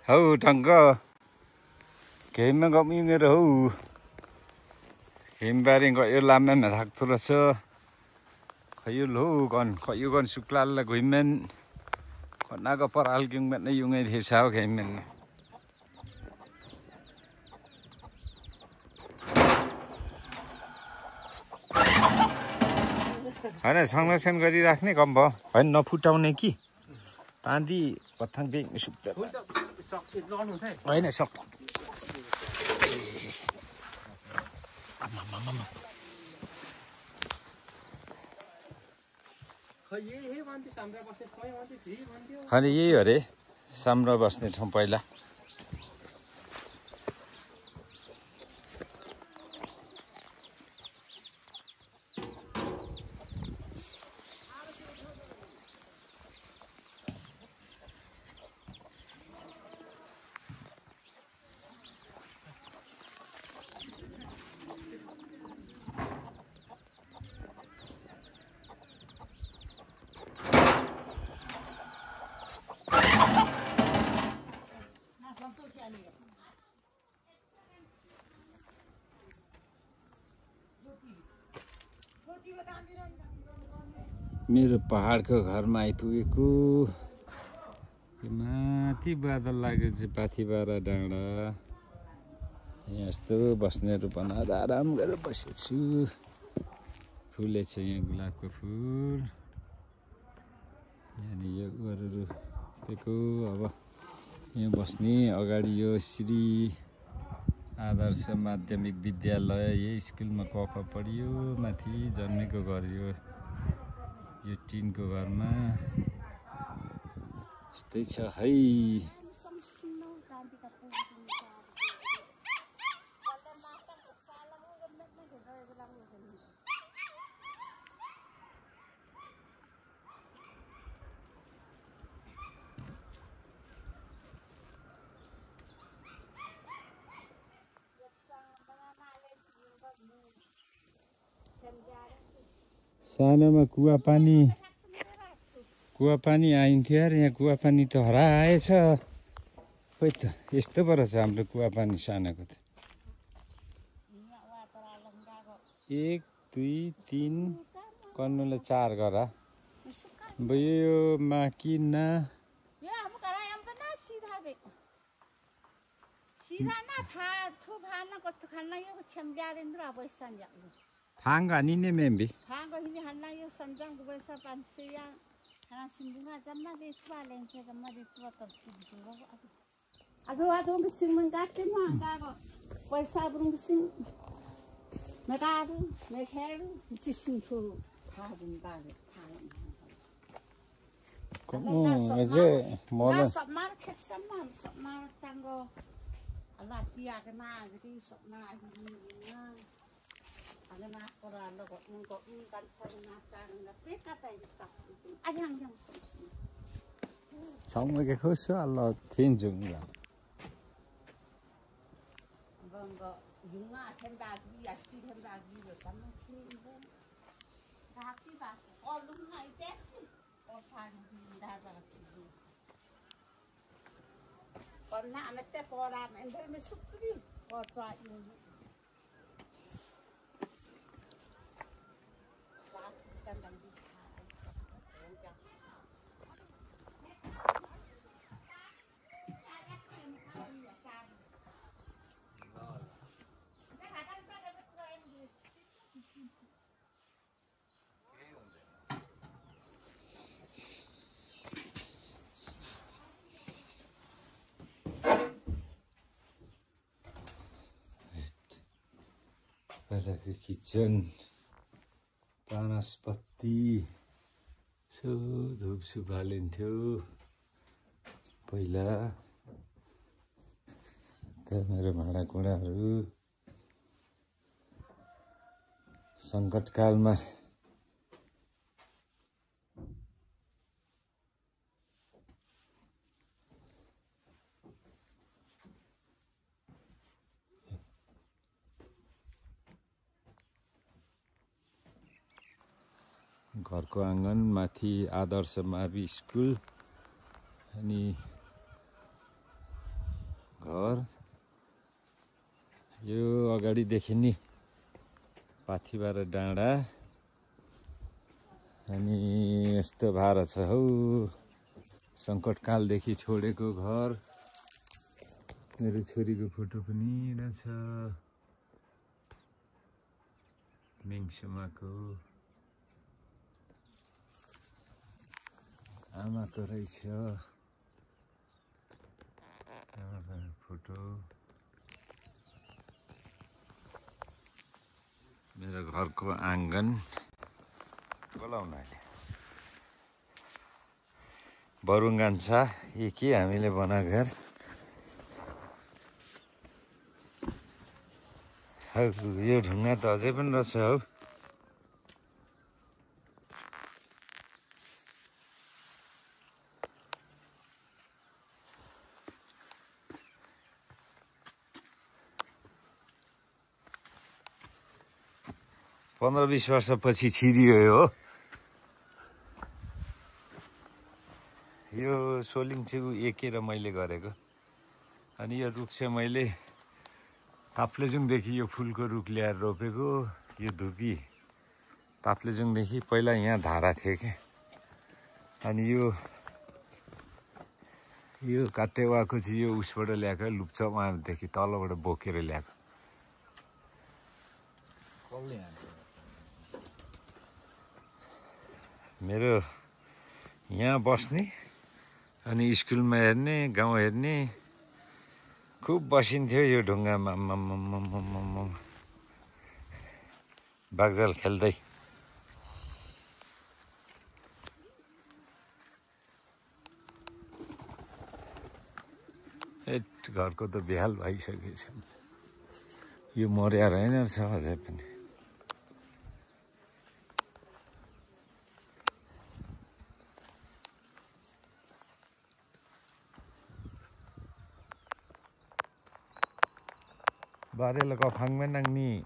hầu thằng có cái mà có mình rồi hầu cái bà đi gọi làm em là thật thôi sao khỏi yêu lố còn yêu con súc lal là của mình còn nào có paral kinh mình này dùng cái thì sao cái mình होइन संरक्षण गरिराख्ने कम भयो होइन नफुटाउने कि Tandi पथाङ bag सुक्छ होइन सक होइन यही हो अरे साम्रा बस्ने ठाउँ पहिला मेरो पहाडको घरमा आइपुगेको माथि बादल लागेको पाथिबारा डाँडा यहाँ यस्तो बस्नेहरू बनाएर आराम गरेर बसेको छु फुलेछ यहाँ गुलाबको फुल यहाँनिर यो उहरू रोपेको अब यहाँ बस्ने अगाडि यो श्री आदर्श माध्यमिक विद्यालय यही स्कुलमा क ख पढियो माथि जन्मेको घर यो टिनको घरमा यस्तै छ है सानोमा कुवा पानी आइन्थ्यो यार यहाँ कुवा पानी त हराएछ खोइ त यस्तो पो रहेछ हाम्रो कुवा पानी सानोको त 1 2 3 कन्नुले 4 गरा यो माकिना Hanga ni ne membi. Hanga ini hana yo sanjang tu besar pansi yang hana simbunga zaman di tua lengce zaman di tua terjun. Aduh mesin mengganti mah kago. Besar burung mesin. Mereka mesin tu hadin balik. aja mola. Sok market sama tanggo. Allah dia kena jadi sok ini. Ada nak orang lo kok kan saya nak peka tay tak ajang Xong cái khối số Allah thiên dụng là vâng dùng thêm đa gì thêm đa gì rồi cảm ơn khi vâng đa khi bà lúc này chết con phan đa là chỉ còn nãy mới té co làm em thấy mới xúc đi co chạy Pada ke kitchen Banaspati so धुप soup हालिन्थ्यो पहिला त मेरो भाँडाकुँडाहरू सङ्कटकालमा घरको आँगन माथि आदर्श मावि school अनि घर यो अगाडि देखिने पाथिभरा डाँडा अनि यस्तो भार छ हौ सङ्कटकालदेखि छोडेको घर मेरो छोरीको फोटो पनि रहेछ मेङसुमाको आमाको रहेछ फोटो मेरो घरको आँगन बोलाउन अहिले बरुङ्गान छ यी के हामीले बनाएको घर यो ढुङ्गा त अझै पनि रहेछ हौ 15-20 वर्षपछि छिरियो यो सोलिङछेउ एकेर मैले गरेको अनि यो रुख चाहिँ मैले ताप्लेजुङदेखि यो फुलको रुख ल्याएर रोपेको यो धुपी ताप्लेजुङदेखि पहिला यहाँ धारा थियो के अनि यो काटेवाको चाहिँ यो उसबाट ल्याएको लुप्चमादेखि तलबाट बोकेर ल्याएको मेरो यहाँ बस्ने अनि स्कुलमा हेर्ने गाउँ हेर्ने खुब बसिन्थ्यो यो ढुङ्गामा बागजाल खेल्दै घरको त बेहाल भइसकेछ यो मर्या रहेन छ अझै पनि Barel ko phangmen nang ni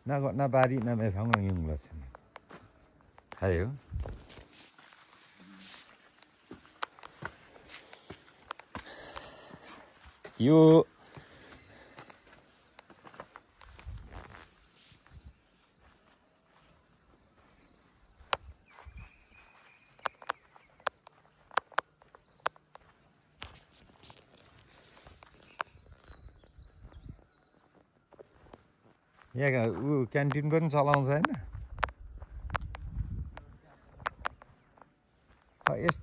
na bari na me phang nang yung las ni hayo yo यहाँ क्यान्टिन पनि चलाउँछ हैन यस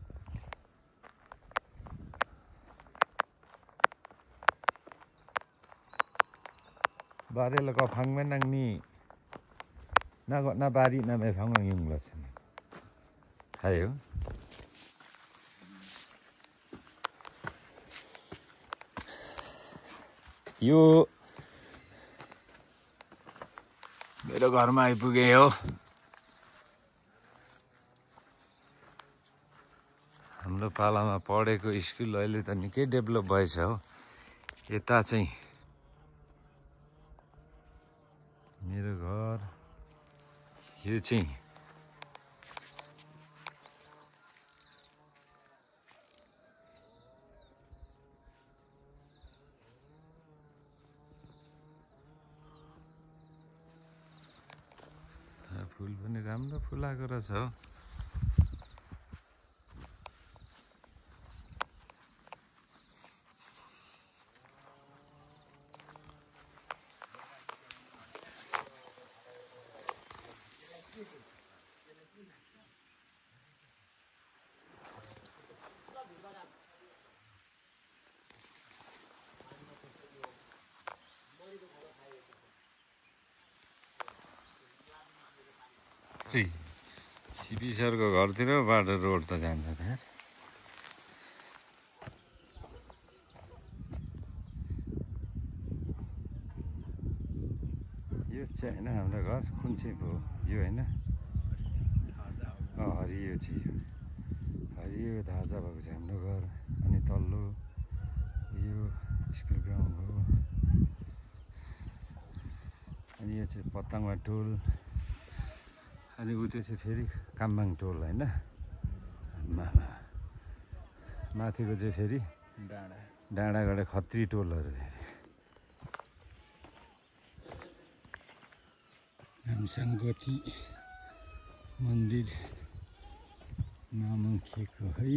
बारेल को फाङमेन नang ni na bari na me phang nang yung las ni hayo यो मेरो घरमा आइपुगे हो हाम्रो पालामा पढेको स्कुल अहिले त निकै डेभलप भएछ हो यता चाहिँ मेरो घर यो चाहिँ फुल पनि राम्रो फुलाएको रहेछ हो सिपी सरको घरतिरबाट रोड त जान्छ यार यो चाहिँ हैन हाम्रो घर कुन चाहिँ हो यो हैन हरियो चाहिँ हरियो धाजा भएको छ हाम्रो घर अनि तल्लो यो स्कुल ग्राउन्ड हो अनि यो चाहिँ पत्ताङवा टोल अनि उतै चाहिँ फेरि कामबाङ टोल हैन माथिको चाहिँ फेरि डाँडा डाँडागढा खत्री टोलहरू नामसाङगती मन्दिर नामङखेको है।